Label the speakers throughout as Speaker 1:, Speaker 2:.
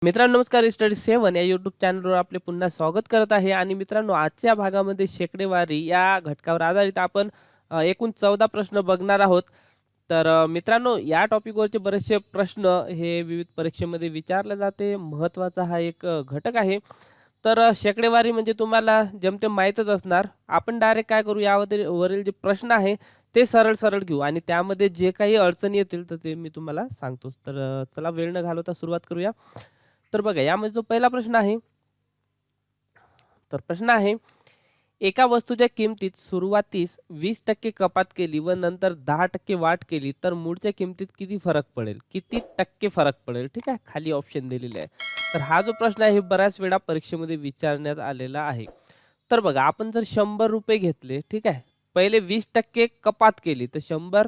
Speaker 1: मित्रांनो नमस्कार. स्टडी 7 या यूट्यूब चॅनलवर आपले पुन्हा स्वागत करत आहे. आणि मित्रांनो आजच्या भागामध्ये शेकडेवारी या घटकावर आधारित आपण एकूण 14 प्रश्न बघणार आहोत. तर मित्रांनो या टॉपिकवरचे बरेचसे प्रश्न हे विविध परीक्षेमध्ये विचारले जाते. महत्त्वाचा हा एक घटक आहे. तर शेकडेवारी म्हणजे तुम्हाला जेमतेम माहीतच असणार. आपण डायरेक्ट काय करू, यावरील वरील जे प्रश्न आहे ते सरळ सरळ घेऊ आणि त्यामध्ये जे काही अडचणी येतील तर ते मी तुम्हाला सांगतोच. तर चला वेळ न घालवता सुरुवात करूया. तर बघा यामध्ये जो पहिला प्रश्न आहे, तर प्रश्न आहे, एका वस्तूच्या किमतीत सुरुवातीस 20% कपात केली व नंतर 10% वाढ केली तर मूळच्या किमतीत किती फरक पडेल? किती टक्के फरक पडेल? ठीक आहे. खाली ऑप्शन दिलेले आहे. तर हा जो प्रश्न आहे हे बऱ्याच वेळा परीक्षेमध्ये विचारण्यात आलेला आहे. तर बघा आपण जर ₹100 घेतले, ठीक आहे. पहिले 20% कपात केली तर 100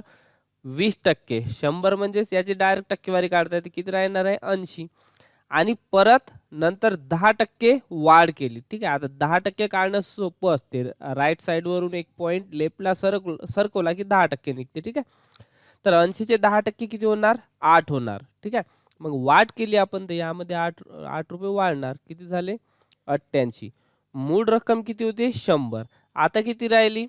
Speaker 1: 20% 100 म्हणजेच याची डायरेक्ट टक्केवारी काढता येते. किती राहणार आहे? 80. आणि परत नंतर 10% वाढ केली. ठीक आहे. आता 10% काढणं सोपं असते. राइट साइडवरून एक पॉइंट लेफ्टला सरकवला की 10% निघते. ठीक आहे. तर 80 चे 10% किती होणार? 8 होणार. ठीक आहे. मग वाढ केली आपण तर यामध्ये 8 रुपये वाढणार. किती झाले? 88. मूळ रक्कम किती होती? 100. आता किती राहिली?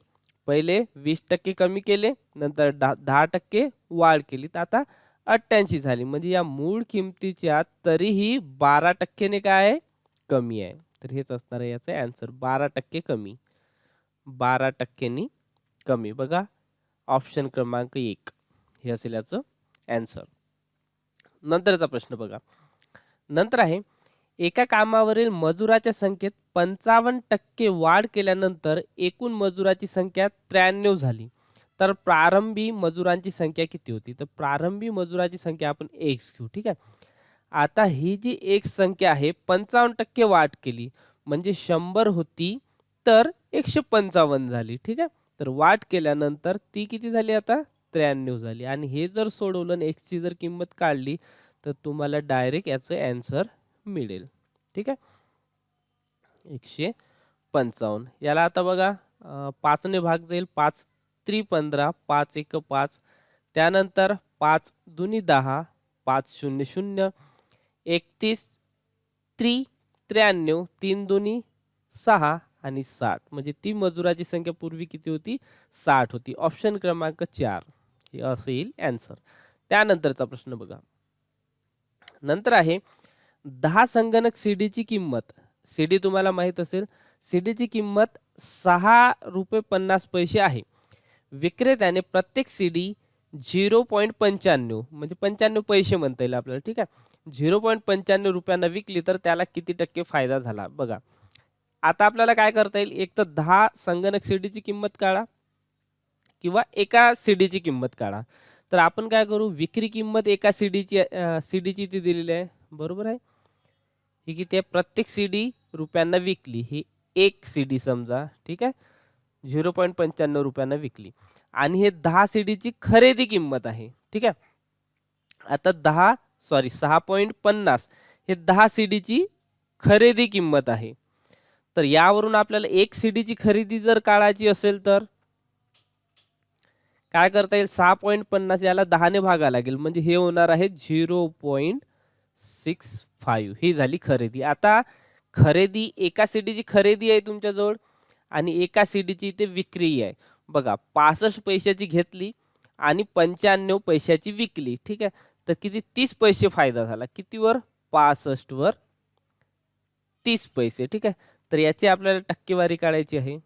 Speaker 1: पहिले 20% कमी केले, नंतर 10% वाढ केली. तर आता 88 झाली. म्हणजे या मूळ किमतीच्या तरीही 12% ने काय आहे? कमी आहे. तर हेच असणार आहे याचं ॲन्सर. 12% कमी. 12% नी कमी. बघा ऑप्शन क्रमांक 1 हे असेल याचं ॲन्सर. नंतरचा प्रश्न बघा. नंतर आहे, एका कामावरील मजुराच्या संख्येत 55% वाढ केल्यानंतर एकूण मजुराची संख्या 93 झाली. तर प्रारंभी मजुरांची संख्या किती होती? तर प्रारंभी मजुराची संख्या आपण x घेऊ. ठीक आहे. आता ही जी x संख्या आहे 55% वाढ केली म्हणजे 100 होती तर 155 झाली. ठीक आहे. तर वाढ केल्यानंतर ती किती झाली आता? 93 झाली. आणि हे जर सोडवलं आणि x ची जर किंमत काढली तर तुम्हाला डायरेक्ट याचं ॲन्सर मिळेल. ठीक आहे. 155. याला आता बघा 5 ने भाग जाईल. 5 त्रि 15, 5 एक 5, त्यानंतर 5 दुनी 10, 5 शून्य शून्य, 31 त्रि 93, 3 दुनी 6 आणि 60. म्हणजे ती मजुराची संख्या पूर्वी किती होती? 60 होती. ऑप्शन क्रमांक 4 हे असं येईल ॲन्सर. त्यानंतरचा प्रश्न बघा. नंतर आहे 10 संगणक सीडीची किंमत. सीडी तुम्हाला माहित असेल. सीडीची किंमत ₹6.50 आहे. विक्रेत्याने प्रत्येक सीडी 0.95 म्हणजे 95 पैसे म्हणता येईल आपल्याला. ठीक आहे. 0.95 रुपयांना विकली तर त्याला किती टक्के फायदा झाला? बघा. आता आपल्याला काय करता येईल? एक तर 10 संगणक सीडीची किंमत काढा किंवा एका सीडीची किंमत काढा. तर आपण काय करू? विक्री किंमत एका सीडीची ती दिलेली आहे. बरोबर आहे. ही किती आहे? प्रत्येक सीडी रुपयांना विकली. ही एक सीडी समजा. ठीक आहे. 0.95 रुपयांना विकली. आणि हे 10 सीडीची खरेदी किंमत आहे. ठीक आहे. आता 6.50 हे 10 सीडीची खरेदी किंमत आहे. तर यावरून आपल्याला एक सीडीची खरेदी जर काढायची असेल तर काय करता येईल? 6.50 याला 10 ने भागावं लागेल. म्हणजे हे होणार आहे 0.65 ही झाली खरेदी. आता खरेदी एका सीडीची खरेदी आहे तुमच्याजवळ आणि एका सीडीची इथे विक्री आहे. बघा 65 पैशाची घेतली आणि 95 पैशाची विकली. ठीक आहे. तर किती? 30 पैसे फायदा झाला. कितीवर? 65 वर 30 पैसे. ठीक आहे. तर याची आपल्याला टक्केवारी काढायची आहे.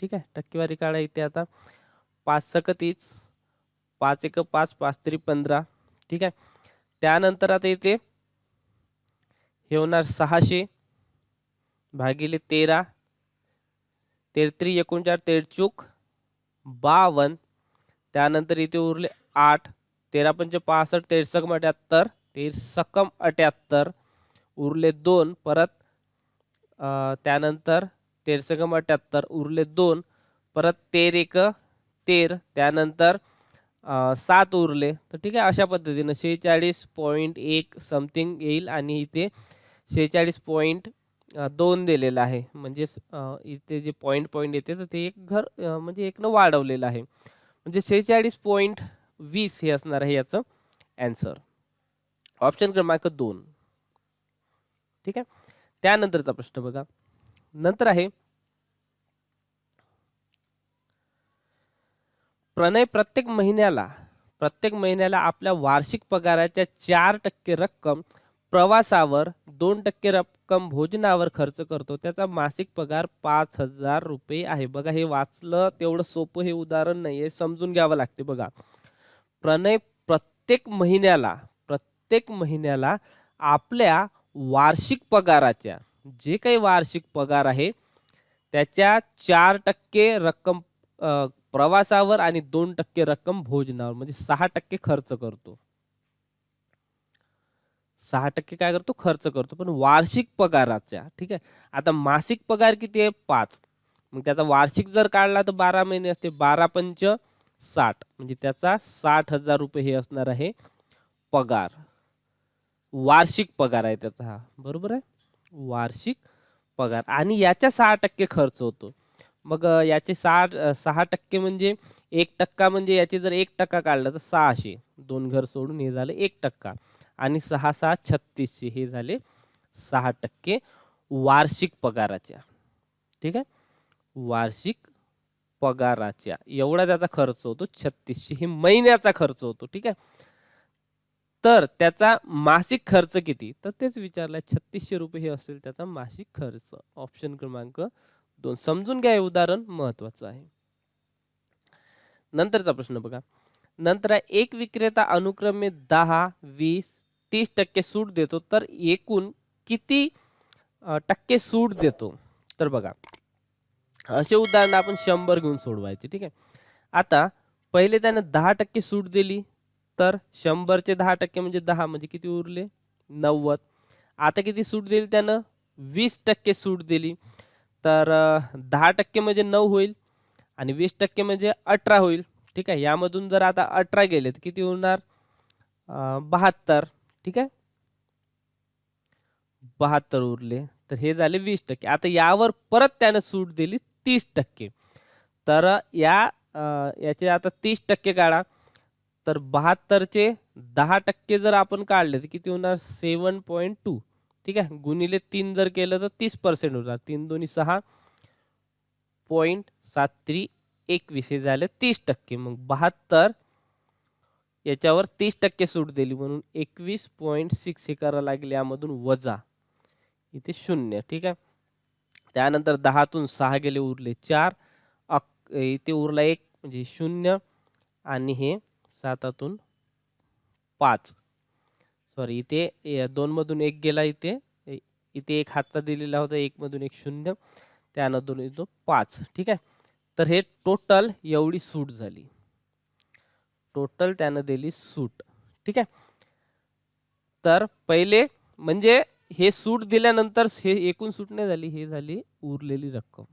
Speaker 1: ठीक आहे. टक्केवारी काढायची आता 5 सक 30, 5 एक 5, 5 त्रि 15. ठीक आहे. त्यानंतर आता इथे हे होणार 600 भागिले 13, 13 39 13 52. त्यानंतर इथे उरले 8, 13 पंच 65, 13 सकम 78, 13 सकम 78 उरले 2. परत त्यानंतर 13 सकम 78 उरले 2. परत 13 एक 13, त्यानंतर 7 उरले. तर ठीक आहे. अशा पद्धतीनं 46.1 समथिंग येईल आणि इथे 46.2 दिलेलं आहे. म्हणजे इथे जे पॉईंट येते तर ते एक म्हणजे एकनं वाढवलेलं आहे. म्हणजे 46.20 हे असणार आहे याचं ॲन्सर. ऑप्शन क्रमांक 2. ठीक आहे. त्यानंतरचा प्रश्न बघा. नंतर आहे प्रणय प्रत्येक महिन्याला आपल्या वार्षिक पगाराच्या 4% रक्कम प्रवासावर, 2% रक्कम भोजनावर खर्च करतो. त्याचा मासिक पगार 5,000 रुपये आहे. बघा हे वाचलं तेवढं सोपं हे उदाहरण नाहीये, समजून घ्यावं लागते बघा. प्रणय प्रत्येक महिन्याला प्रत्येक महिन्याला आपल्या वार्षिक पगाराच्या, जे काही वार्षिक पगार आहे त्याच्या 4% रक्कम प्रवासावर आणि 2% रक्कम भोजनावर, म्हणजे 6% खर्च करतो. 6% काय करतो? खर्च करतो. पण वार्षिक पगाराच्या, ठीक आहे. आता मासिक पगार किती आहे? 5. मग त्याचा वार्षिक जर काढला तर 12 महिने असते. 12 पंच 60, म्हणजे त्याचा 60,000 रुपये हे असणार आहे पगार. वार्षिक पगार आहे त्याचा हा, बरोबर आहे. वार्षिक पगार आणि याच्या 6% खर्च होतो. मग याचे 6% म्हणजे 1% म्हणजे याचे जर 1% काढलं तर 600, 2 घर सोडून हे झाले 1%, आणि 6 6 3600 हे झाले 6% वार्षिक पगाराच्या. ठीक आहे. वार्षिक पगाराच्या एवढा त्याचा खर्च होतो. 3600 हे महिन्याचा खर्च होतो. ठीक आहे. तर त्याचा मासिक खर्च किती? तर तेच विचारलंय. 3600 रुपये हे असेल त्याचा मासिक खर्च. ऑप्शन क्रमांक 2. समजून घ्या, हे उदाहरण महत्वाचं आहे. नंतरचा प्रश्न बघा. नंतर एक विक्रेता अनुक्रमे 10, 20, 30% सूट देतो, तर एकूण किती टक्के सूट देतो? तर बघा, असे उदाहरण आपण 100 घेऊन सोडवायचे. ठीक आहे. आता पहिले त्याने 10% सूट दिली, तर 100चे 10% म्हणजे 10, म्हणजे किती उरले? 90. आता किती सूट दिली त्यानं? 20% सूट दिली, तर 10% म्हणजे 9 होईल आणि 20% म्हणजे 18 होईल. ठीक आहे. यामधून जर आता 18 गेले तर किती होणार? 72. ठीक आहे. 72 उरले, तर हे झाले 20%. आता यावर परत त्यानं सूट दिली 30%. तर याचे आता 30% काढा, तर 72चे 10% जर आपण काढले तर किती होणार? 7.2. ठीक आहे. गुणिले 3 जर केलं तर 30% होणार. 3 दोन्ही 6, 0.73 21 हे झाले 30%. मग 72 याच्यावर 30% सूट दिली म्हणून 21.6 हे करावं लागेल, यामधून वजा, इथे 0. ठीक आहे. त्यानंतर 10तून 6 गेले, उरले 4, इथे उरला 1 म्हणजे 0, आणि हे 7तून 5, सॉरी इथे 2 मधून 1 गेला, इथे इथे 1 हातचा दिलेला होता, 1 मधून 1 0, त्यानंतर येतो 5. ठीक आहे. तर हे टोटल एवढी सूट झाली. टोटल त्यानं दिली सूट. ठीक आहे. तर पहिले म्हणजे हे सूट दिल्यानंतर हे एकूण सूट नाही झाली, हे झाली उरलेली रक्कम.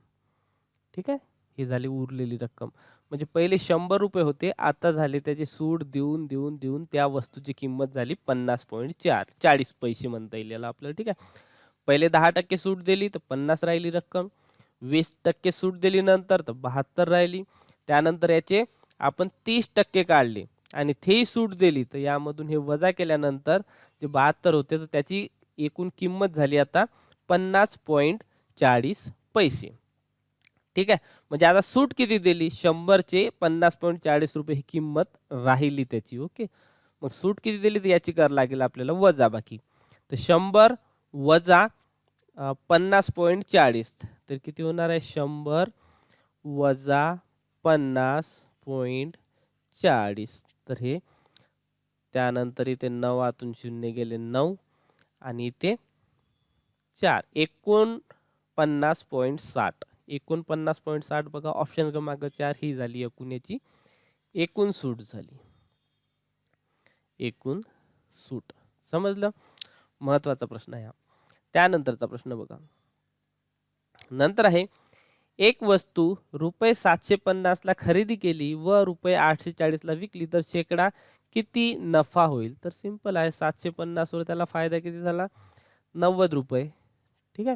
Speaker 1: ठीक आहे. ही झाली उरलेली रक्कम. म्हणजे पहिले 100 रुपये होते, आता झाले त्याची सूट देऊन देऊन देऊन त्या वस्तूची किंमत झाली 50.4, 40 पैसे म्हणता येईल याला आपल्याला. ठीक आहे. पहिले 10% सूट दिली तर 50 राहिली रक्कम, 20% सूट दिली नंतर तर 72 राहिली. त्यानंतर याचे आपण 30% काढले आणि तेही सूट दिली, तर यामधून हे वजा केल्यानंतर जे 72 होते तर त्याची एकूण किंमत झाली आता 50.40 पैसे. ठीक आहे. म्हणजे आता सूट किती दिली? 100चे 50.40 रुपये ही किंमत राहिली त्याची. ओके. मग सूट किती दिली तर याची करावं लागेल आपल्याला वजा बाकी. तर 100 वजा 50.40, तर किती होणार आहे? 100 वजा 50.40, तर हे त्यानंतर इथे 9तून 0 गेले 9, आणि इथे 4, एकूण 50.60. 49.60 बघा, ऑप्शन क्रमांक 4 ही झाली एकूण याची एकूण सूट झाली. एकूण सूट. समजलं? महत्वाचा प्रश्न आहे हा. त्यानंतरचा प्रश्न बघा. नंतर आहे एक वस्तू रुपये 750 ला खरेदी केली व रुपये 840 ला विकली, तर शेकडा किती नफा होईल? तर सिंपल आहे. 750 वर त्याला फायदा किती झाला? 90 रुपये. ठीक आहे.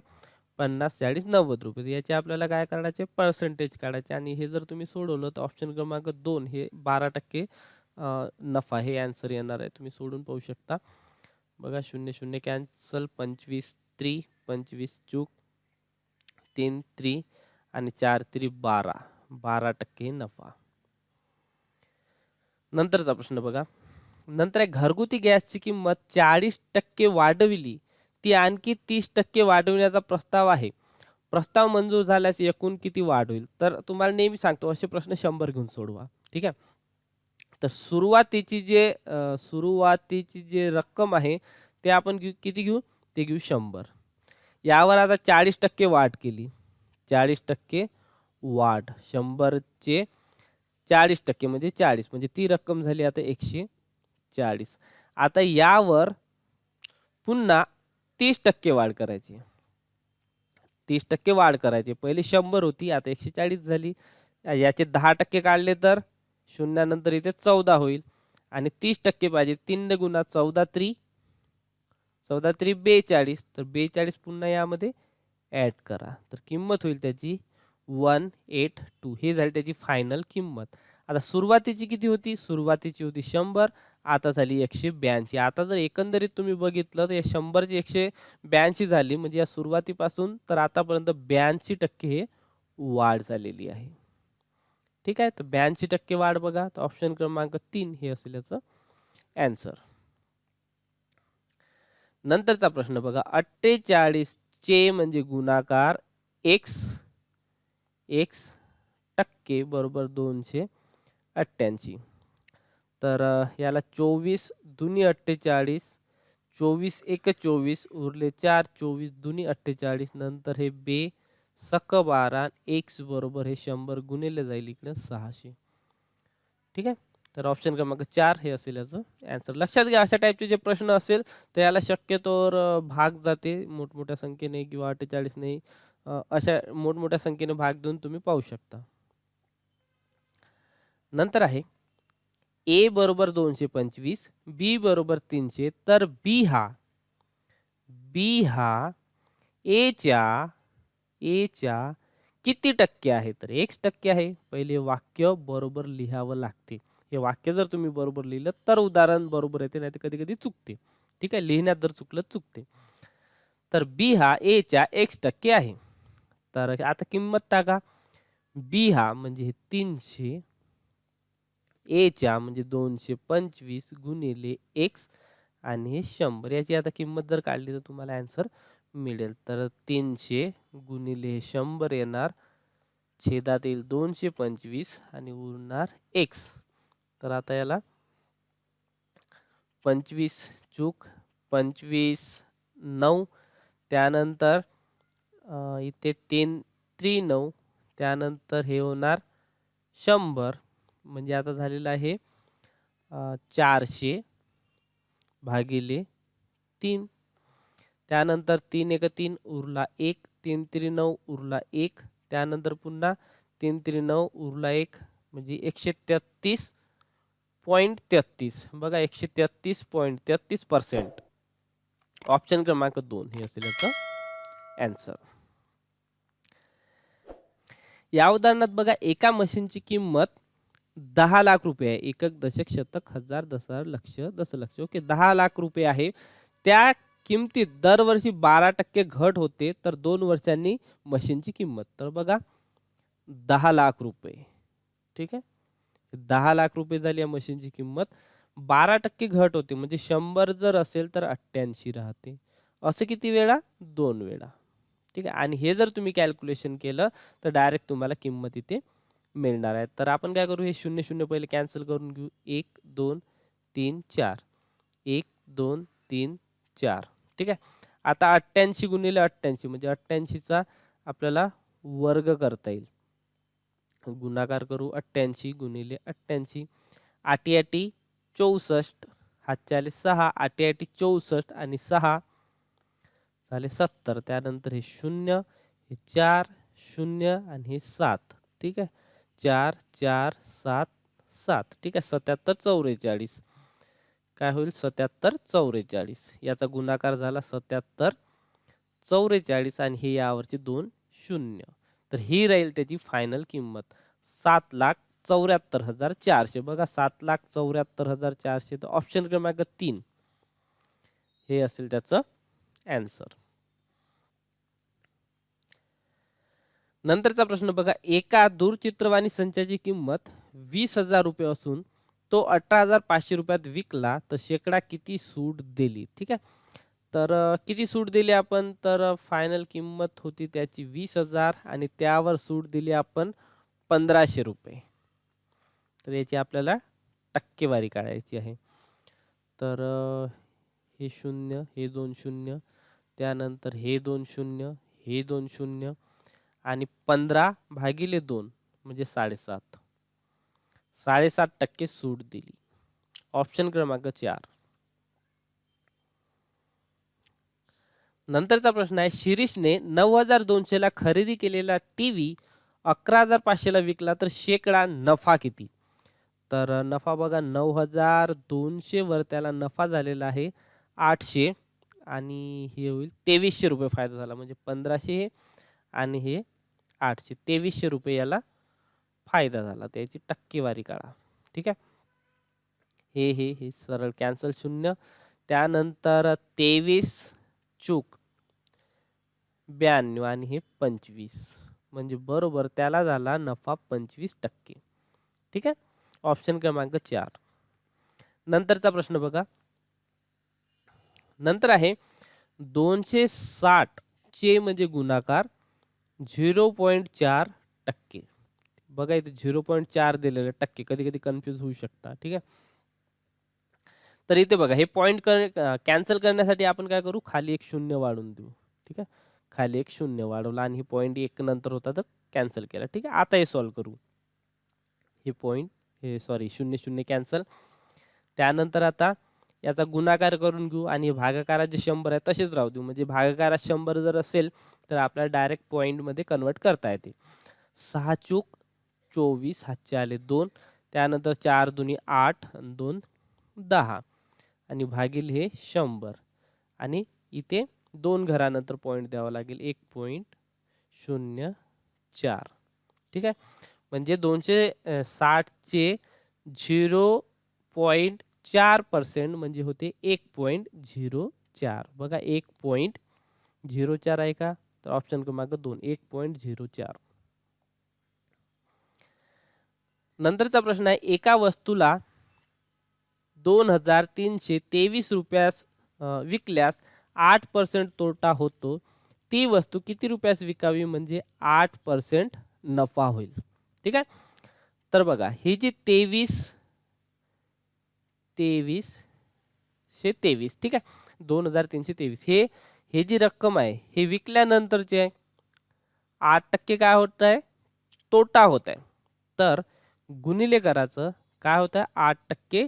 Speaker 1: 50, 40, 90 रुपये. याचे आपल्याला काय करायचे? पर्सेंटेज काढायचे, आणि हे जर तुम्ही सोडवलं तर ऑप्शन क्रमांक 2 हे 12% नफा हे आन्सर येणार आहे. तुम्ही सोडून पाहू शकता. बघा 0 0 कॅन्सल, 25 3 25 चूक, 3 3 आणि 4 3 12, 12% नफा. नंतरचा प्रश्न बघा. नंतर एक घरगुती गॅसची किंमत 40% वाढविली, ती आणखी 30% वाढविण्याचा प्रस्ताव आहे. प्रस्ताव मंजूर झाल्यास एकूण किती वाढ होईल? तर तुम्हाला नेहमी सांगतो असे प्रश्न 100 घेऊन सोडवा. ठीक आहे. तर सुरुवातीची जे रक्कम आहे ते आपण किती घेऊ? ते घेऊ 100. यावर आता 40% वाढ केली. 40% वाढ, 100चे 40% म्हणजे 40, म्हणजे ती रक्कम झाली आता 140. आता यावर पुन्हा 30% वाढ करायची. 30% वाढ करायची. पहिले 100 होती, आता 140 झाली. याचे 10% काढले तर शून्यानंतर इथे 14 होईल आणि 30% पाहिजे. 3 गुणा 14 त्रिक 42. तर 42 पुन्हा यामध्ये ॲड करा. तर किंमत होईल त्याची 182. हे झाली त्याची फायनल किंमत. आता सुरुवातीची किती होती? सुरुवातीची होती 100, आता झाली 182. आता जर एकंदरीत तुम्ही बघितलं तर या 100ची 182 झाली, म्हणजे या सुरुवातीपासून तर आतापर्यंत 82% हे वाढ झालेली आहे. ठीक आहे. तर 82% वाढ बघा. तर ऑप्शन क्रमांक 3 हे असेल याचं ॲन्सर. नंतरचा प्रश्न बघा. 48 चे म्हणजे गुणाकार x टक्के बरोबर 288. तर याला 24 दुनी 48, 24 एक 24 उरले 4, 24 दुनी 48, नंतर हे बे सक 12, x बरोबर हे 100 गुणिले जाईल इकडे 600. ठीक आहे. तर ऑप्शन क्रमांक 4 हे असेल याचं ॲन्सर. लक्षात घ्या, अशा टाईपचे जे प्रश्न असेल तर याला शक्यतोवर भाग जाते मोठमोठ्या संख्येने किंवा 48 नाही, अशा मोठमोठ्या संख्येने भाग देऊन तुम्ही पाहू शकता. नंतर आहे ए बरोबर 225, बी बरोबर 300, तर बी हा एच्या किती टक्के आहे? तर 1% आहे. पहिले वाक्य बरोबर लिहावं लागते. हे वाक्य जर तुम्ही बरोबर लिहिलं तर उदाहरण बरोबर येते, नाही तर कधी कधी चुकते. ठीक आहे. लिहिण्यात जर चुकलं चुकते. तर बी हा एच्या 1% आहे. तर आता किंमत टाका. बी हा म्हणजे 300, एच्या म्हणजे 225 गुणिले x आणि हे 100. याची आता किंमत जर काढली तर तुम्हाला ॲन्सर मिळेल. तर 300 गुणिले 100 येणार, छेदात येईल 225 आणि उरणार x. तर आता याला 25 चूक, 25 9, त्यानंतर इथे 3 3 9, त्यानंतर हे होणार 100, म्हणजे आता झालेलं आहे 400 भागिले 3. त्यानंतर 3 1 3 उरला 1, 3 3 9 उरला 1, त्यानंतर पुन्हा 3 3 9 उरला 1, म्हणजे 133.33. बघा 133.33%. ऑप्शन क्रमांक 2 हे असेल याचं ॲन्सर. या उदाहरणात बघा, एका मशीनची किंमत 10 लाख रुपये आहे. एकक, दशक, शतक, हजार, दशहजार, लक्ष, दशलक्ष. ओके, 10 लाख रुपये आहे. त्या किमतीत दरवर्षी 12% घट होते, तर 2 वर्षांनी मशीनची किंमत. तर बघा 10 लाख रुपये. ठीक आहे. 10 लाख रुपये झाली या मशीनची किंमत. 12% घट होते, म्हणजे 100 जर असेल तर 88 राहते. असं किती वेळा? 2 वेळा. ठीक आहे. आणि हे जर तुम्ही कॅल्क्युलेशन केलं तर डायरेक्ट तुम्हाला किंमत इथे मिळणार आहे. तर आपण काय करू, हे 0 0 पहिले कॅन्सल करून घेऊ. 1 2 3 4, 1 2 3 4. ठीक आहे. आता 88 गुणिले 88 म्हणजे 88चा आपल्याला वर्ग करता येईल. गुणाकार करू. 88 गुणिले 88, 8 8 64, हातचे आले 6, 8 8 64 आणि 6 झाले 70. त्यानंतर हे 0, हे 4 0 आणि हे 7. ठीक आहे. 4 4 7 7. ठीक आहे. 77 44. काय होईल? 77 44. याचा गुणाकार झाला 77 44 आणि हे यावरचे 2 0. तर ही राहील त्याची फायनल किंमत 7,74,400. बघा 7,74,400. तर ऑप्शन क्रमांक 3 हे असेल त्याचं आन्सर. नंतरचा प्रश्न बघा, एका दूरचित्रवाणी संचाची किंमत 20,000 रुपये असून तो 18,500 रुपयात विकला तर शेकडा किती सूट दिली? ठीक आहे. तर किती सूट दिली आपण? तर फायनल किंमत होती त्याची 20,000 आणि त्यावर सूट दिली आपण 1,500 रुपये. तर याची आपल्याला टक्केवारी काढायची आहे. तर हे 0, हे 2 शून्य, त्यानंतर हे 2 शून्य, हे 2 शून्य आणि 15/2 म्हणजे 7.5. 7.5% सूट दिली. ऑप्शन क्रमांक 4. नंतरचा प्रश्न आहे, शिरीषने 9,200 ला खरेदी केलेला टीव्ही 11,500 ला विकला तर शेकडा नफा किती? तर नफा बघा, 9,200 वर त्याला नफा झालेला आहे 800 आणि हे होईल 2300 रुपये फायदा झाला. म्हणजे 1500 हे आणि हे 800, 2300 रुपये याला फायदा झाला. त्याची टक्केवारी काढा. ठीक आहे. हे सरळ कॅन्सल 0. त्यानंतर 23 चूक 92 आणि हे 25 म्हणजे बरोबर त्याला झाला नफा 25%. ठीक आहे. ऑप्शन क्रमांक 4. नंतरचा प्रश्न बघा. नंतर आहे 260 चे म्हणजे गुणाकार 0.4%. बघा इथे 0.4 दिलेलं टक्के, कधी कधी कन्फ्यूज होऊ शकता. ठीक आहे. तर इथे बघा, हे पॉइंट कॅन्सल करण्यासाठी आपण काय करू, खाली एक शून्य वाढवून देऊ. ठीक आहे. खाली एक शून्य वाढवला आणि हे पॉइंट 1 नंतर होता तर कॅन्सल केला. ठीक आहे. आता हे सॉल्व्ह करू. हे पॉइंट हे सॉरी 0 कॅन्सल. त्यानंतर आता याचा गुणाकार करून घेऊ आणि भागाकारात जे 100 आहे तसेच राहू देऊ. म्हणजे भागाकारात 100 जर असेल तर आपल्याला डायरेक्ट पॉइंट मध्ये कन्वर्ट करता येते. 6 चूक 24, हातचे आले 2. त्यानंतर 4 दुनी 8 आणि 2 10 आणि भागिले हे 100 आणि इथे 2 घरानंतर पॉइंट द्यावा लागेल 1.04. ठीक आहे. म्हणजे 260 चे 0.4% म्हणजे होते 1.04. बघा 1.04 आहे का? तर ऑप्शन क्रमांक 2 1.04. नंतरचा प्रश्न आहे, एका वस्तूला 2,323 रुपयास विकल्यास 8% तोटा होतो. ती वस्तू किती रुपयास विकावी म्हणजे 8% नफा होईल? ठीक आहे. तर बघा, ही जी 2323 ठीक आहे, 2,323 हे जी रक्कम आहे हे विकल्यानंतरची आहे. 8% काय होत आहे? तोटा होत आहे. तर गुणिले करायचं, काय होत आहे? 8%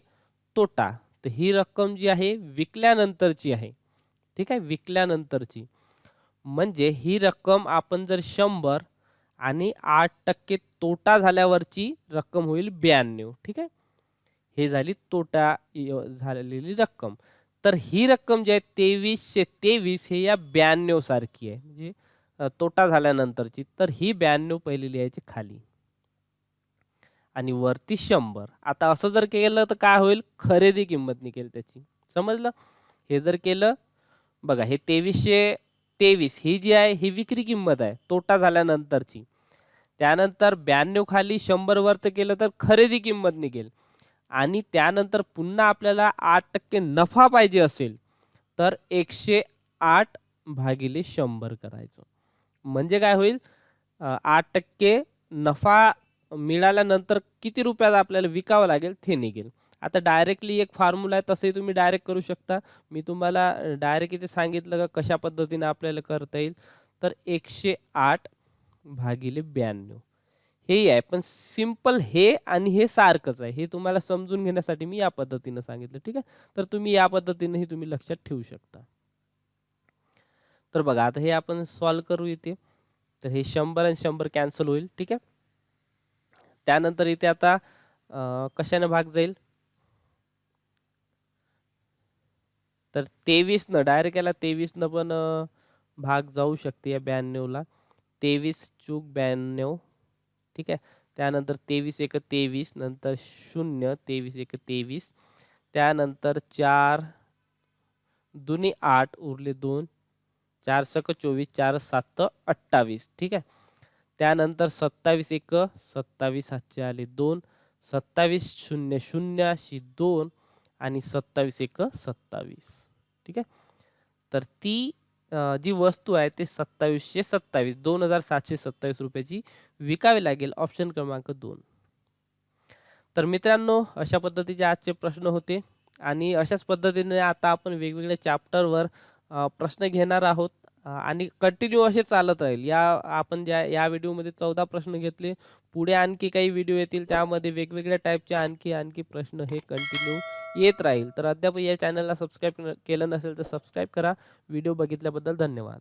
Speaker 1: तोटा. तर ही रक्कम जी आहे विकल्यानंतरची आहे. ठीक आहे, विकल्यानंतरची. म्हणजे ही रक्कम आपण जर 100 आणि 8% तोटा झाल्यावरची रक्कम होईल 92. ठीक आहे. हे झाली तोटा झालेली रक्कम. तर ही रक्कम जी आहे 2323 हे या 92 सारखी आहे. म्हणजे तोटा झाल्यानंतरची. तर ही 92 पहिली लिहायची खाली आणि वरती 100. आता असं जर केलं तर काय होईल? खरेदी किंमत निघेल त्याची. समजलं? हे जर केलं, बघा हे 2323 ही जी आहे ही विक्री किंमत आहे तोटा झाल्यानंतरची. त्यानंतर 92 खाली 100 वरती केलं तर खरेदी किंमत निघेल आणि त्यानंतर पुन्हा आपल्याला 8% नफा पाहिजे असेल तर 108 भागिले 100 करायचं. म्हणजे काय होईल? 8% नफा मिळाल्यानंतर किती रुपयात आपल्याला विकावं लागेल ते निघेल. आता डायरेक्टली एक फॉर्म्युला आहे, तसंही तुम्ही डायरेक्ट करू शकता. मी तुम्हाला डायरेक्ट इथे सांगितलं का कशा पद्धतीने आपल्याला करता येईल. तर 108 भागिले 92 हे आहे. पण सिंपल हे आणि हे सारखंच आहे. हे तुम्हाला समजून घेण्यासाठी मी या पद्धतीने सांगितलं. ठीक आहे. तर तुम्ही या पद्धतीनेही तुम्ही लक्षात ठेवू शकता. तर बघा, आता हे आपण सॉल्व्ह करू इथे. तर हे 100 आणि 100 कॅन्सल होईल. ठीक आहे. त्यानंतर इथे आता कशाने भाग जाईल? तर 23 न डायरेक्ट याला 23 न पण भाग जाऊ शकते या 92 ला. 23 चूक 92. ठीक आहे. त्यानंतर 23 एक 23, नंतर 0 23 एक 23, त्यानंतर 4 दुनी 8 उरले 2, 4 सक 24, 4 7 28. ठीक आहे. त्यानंतर 27 एक 27 हातचे आले 2, 27 शून्य शून्य अशी 2 आणि 27 एक 27. ठीक आहे. तर ती जी वस्तू आहे ते 2727 2727 रुपयाची विकावी लागेल. ऑप्शन क्रमांक 2. तर मित्रांनो, अशा पद्धतीचे आजचे प्रश्न होते आणि अशाच पद्धतीने आता आपण वेगवेगळ्या चॅप्टरवर प्रश्न घेणार आहोत आणि कंटिन्यू असे चालत राहील. आपण या व्हिडिओमध्ये 14 प्रश्न घेतले. पुढे आणखी काही व्हिडिओ येतील त्यामध्ये वेगवेगळ्या टाईपचे आणखी प्रश्न हे कंटिन्यू येत राहील. तर अद्याप या चॅनलला सबस्क्राईब केलं नसेल तर सबस्क्राईब करा. व्हिडिओ बघितल्याबद्दल धन्यवाद.